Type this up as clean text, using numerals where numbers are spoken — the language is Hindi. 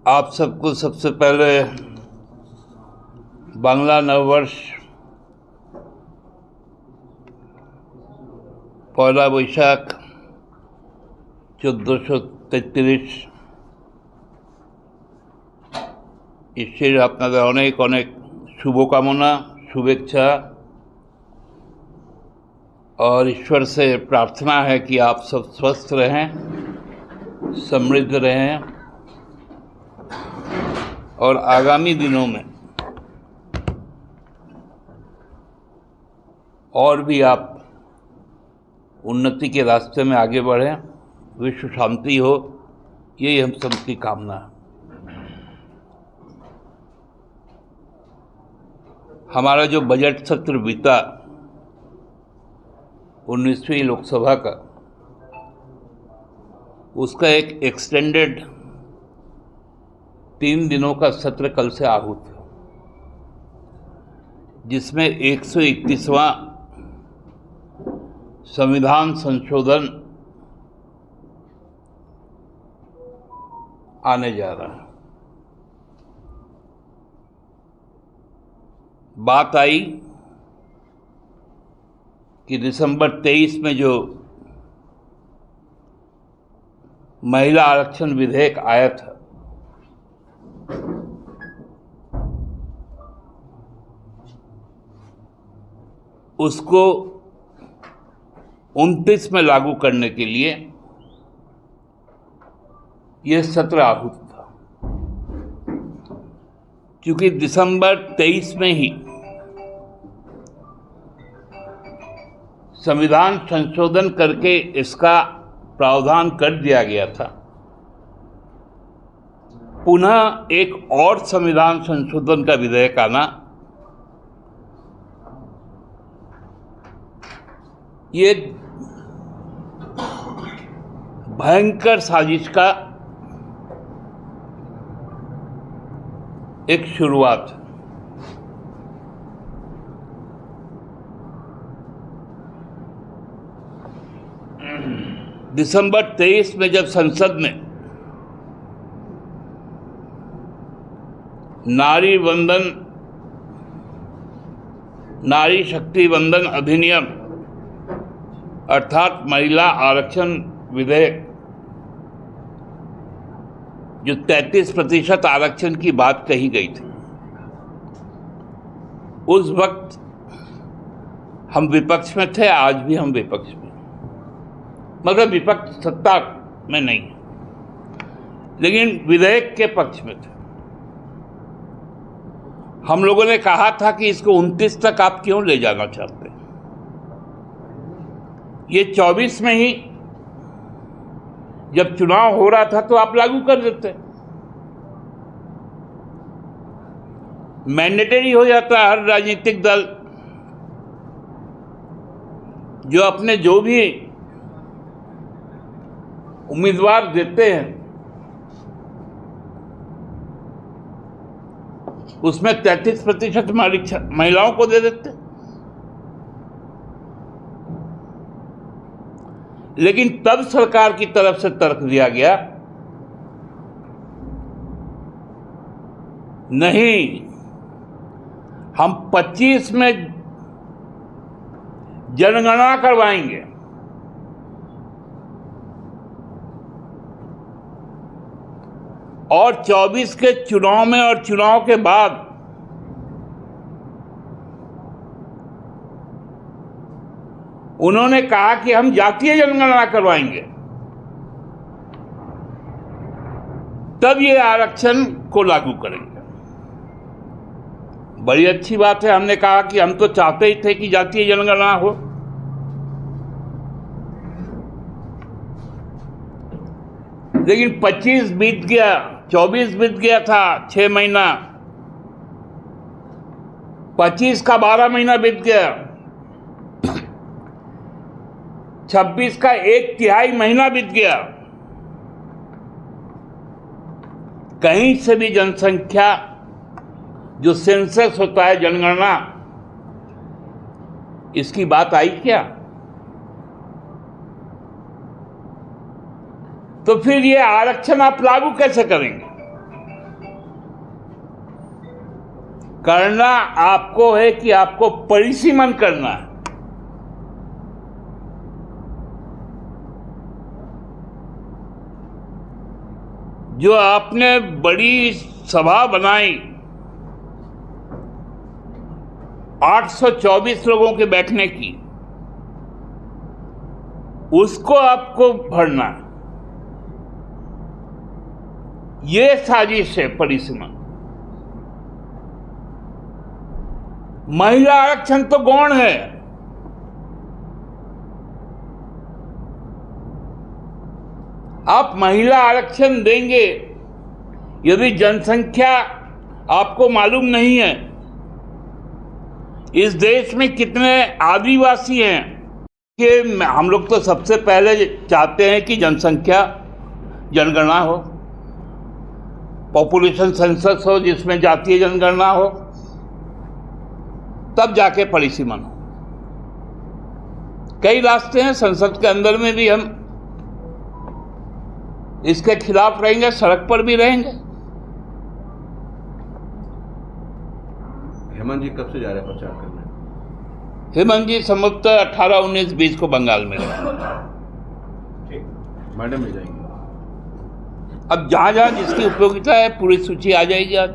आप सबको सबसे पहले बांग्ला नववर्ष पहला बैशाख 1433 ঈশ্বরের আপনাদের অনেক অনেক শুভকামনা शुभेच्छा और ईश्वर से प्रार्थना है कि आप सब स्वस्थ रहें, समृद्ध रहें और आगामी दिनों में और भी आप उन्नति के रास्ते में आगे बढ़ें, विश्व शांति हो, यही हम सबकी कामना है। हमारा जो बजट सत्र बीता 19वीं लोकसभा का, उसका एक एक्सटेंडेड 3 दिनों का सत्र कल से आहूत है, जिसमें 131वां संविधान संशोधन आने जा रहा है। बात आई कि दिसंबर 23 में जो महिला आरक्षण विधेयक आया था, उसको 29 में लागू करने के लिए यह सत्र आहूत था, क्योंकि दिसंबर 23 में ही संविधान संशोधन करके इसका प्रावधान कर दिया गया था। पुनः एक और संविधान संशोधन का विधेयक आना, ये भयंकर साजिश का एक शुरुआत है। दिसंबर 23 में जब संसद में नारी शक्ति वंदन अधिनियम अर्थात महिला आरक्षण विधेयक, जो 33% आरक्षण की बात कही गई थी, उस वक्त हम विपक्ष में थे, आज भी हम विपक्ष में, मगर विपक्ष सत्ता में नहीं, लेकिन विधेयक के पक्ष में थे। हम लोगों ने कहा था कि इसको 29 तक आप क्यों ले जाना चाहते हैं, ये 24 में ही जब चुनाव हो रहा था तो आप लागू कर देते, मैंडेटरी हो जाता। हर राजनीतिक दल जो अपने जो भी उम्मीदवार देते हैं उसमें 33% महिलाओं को दे देते, लेकिन तब सरकार की तरफ से तर्क दिया गया, नहीं, हम 25 में जनगणना करवाएंगे, और 24 के चुनाव में और चुनाव के बाद उन्होंने कहा कि हम जातीय जनगणना करवाएंगे, तब ये आरक्षण को लागू करेंगे। बड़ी अच्छी बात है। हमने कहा कि हम तो चाहते ही थे कि जातीय जनगणना हो, लेकिन 25 बीत गया, 24 बीत गया था, 6 महीना, 25 का 12 महीना बीत गया, 26 का 1/3 महीना बीत गया। कहीं से भी जनसंख्या, जो सेंसस होता है, जनगणना, इसकी बात आई क्या? तो फिर ये आरक्षण आप लागू कैसे करेंगे? करना आपको है कि आपको परिसीमन करना है। जो आपने बड़ी सभा बनाई 824 लोगों के बैठने की, उसको आपको भरना, ये साजिश है परिसीमन। महिला आरक्षण तो गौण है। आप महिला आरक्षण देंगे, यदि जनसंख्या आपको मालूम नहीं है इस देश में कितने आदिवासी हैं, कि हम लोग तो सबसे पहले चाहते हैं कि जनसंख्या जनगणना हो, पॉपुलेशन सेंसस हो जिसमें जातीय जनगणना हो, तब जाके परिसीमन हो। कई रास्ते हैं, संसद के अंदर में भी हम इसके खिलाफ रहेंगे, सड़क पर भी रहेंगे। हेमंत जी कब से जा रहे हैं प्रचार करने? हेमंत जी संभवतः 18, 19, 20 को बंगाल में ठीक, मैडम ले जाएंगे। अब जहां जहां जिसकी उपयोगिता है पूरी सूची आ जाएगी आज।